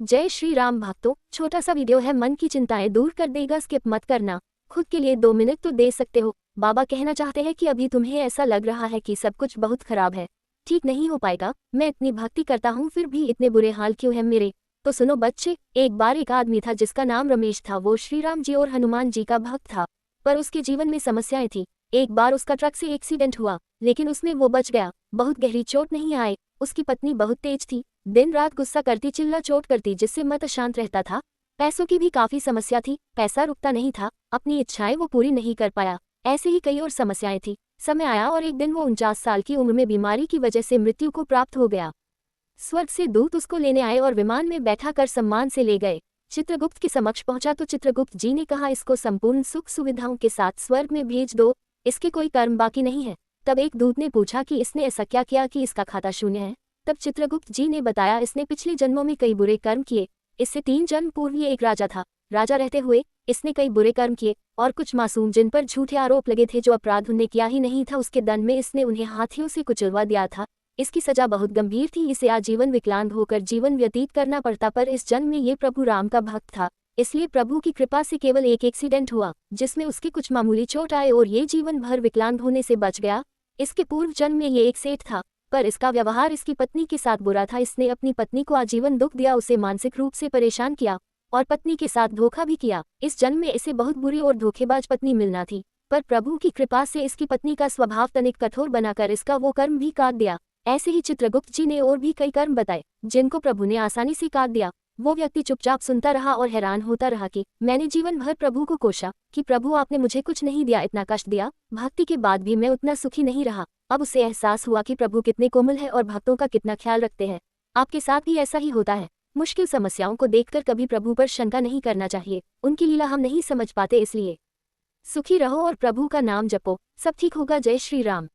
जय श्री राम भक्तों, छोटा सा वीडियो है, मन की चिंताएं दूर कर देगा। स्किप मत करना। खुद के लिए 2 मिनट तो दे सकते हो। बाबा कहना चाहते हैं कि अभी तुम्हें ऐसा लग रहा है कि सब कुछ बहुत खराब है, ठीक नहीं हो पाएगा। मैं इतनी भक्ति करता हूँ फिर भी इतने बुरे हाल क्यों है मेरे। तो सुनो बच्चे, एक बार एक आदमी था जिसका नाम रमेश था। वो श्री राम जी और हनुमान जी का भक्त था, पर उसके जीवन में समस्याएं थी। एक बार उसका ट्रक से एक्सीडेंट हुआ, लेकिन उसमें वो बच गया। बहुत गहरी चोट नहीं आई। उसकी पत्नी बहुत तेज थी, दिन रात गुस्सा करती, चिल्ला चोट करती, जिससे मत शांत रहता था। पैसों की भी काफी समस्या थी, पैसा रुकता नहीं था, अपनी इच्छाएं वो पूरी नहीं कर पाया। ऐसे ही कई और समस्याएं थी। समय आया और एक दिन वो 49 साल की उम्र में बीमारी की वजह से मृत्यु को प्राप्त हो गया। स्वर्ग से दूत उसको लेने आए और विमान में बैठा कर सम्मान से ले गए। चित्रगुप्त के समक्ष पहुंचा तो चित्रगुप्त जी ने कहा, इसको संपूर्ण सुख सुविधाओं के साथ स्वर्ग में भेज दो, इसके कोई कर्म बाकी नहीं है। तब एक दूत ने पूछा कि इसने ऐसा क्या किया कि इसका खाता शून्य है। तब चित्रगुप्त जी ने बताया, इसने पिछले जन्मों में कई बुरे कर्म किए। इससे 3 जन्म पूर्व ये एक राजा था। राजा रहते हुए इसने कई बुरे कर्म किए, और कुछ मासूम जिन पर झूठे आरोप लगे थे, जो अपराध उन्हें किया ही नहीं था, उसके दंड में इसने उन्हें हाथियों से कुचलवा दिया था। इसकी सजा बहुत गंभीर थी, इसे आजीवन विकलांग होकर जीवन व्यतीत करना पड़ता। पर इस जन्म में ये प्रभु राम का भक्त था, इसलिए प्रभु की कृपा से केवल एक एक्सीडेंट हुआ जिसमें उसके कुछ मामूली चोट आए और ये जीवन भर विकलांग होने से बच गया। इसके पूर्व जन्म में ये एक सेठ था, पर इसका व्यवहार इसकी पत्नी के साथ बुरा था। इसने अपनी पत्नी को आजीवन दुख दिया, उसे मानसिक रूप से परेशान किया और पत्नी के साथ धोखा भी किया। इस जन्म में इसे बहुत बुरी और धोखेबाज पत्नी मिलना थी, पर प्रभु की कृपा से इसकी पत्नी का स्वभाव तनिक कठोर बनाकर इसका वो कर्म भी काट दिया। ऐसे ही चित्रगुप्त जी ने और भी कई कर्म बताए जिनको प्रभु ने आसानी से काट दिया। वो व्यक्ति चुपचाप सुनता रहा और हैरान होता रहा कि मैंने जीवन भर प्रभु को कोसा कि प्रभु आपने मुझे कुछ नहीं दिया, इतना कष्ट दिया, भक्ति के बाद भी मैं उतना सुखी नहीं रहा। अब उसे एहसास हुआ कि प्रभु कितने कोमल है और भक्तों का कितना ख्याल रखते हैं। आपके साथ भी ऐसा ही होता है। मुश्किल समस्याओं को देखकर कभी प्रभु पर शंका नहीं करना चाहिए, उनकी लीला हम नहीं समझ पाते, इसलिए सुखी रहो और प्रभु का नाम जपो, सब ठीक होगा। जय श्री राम।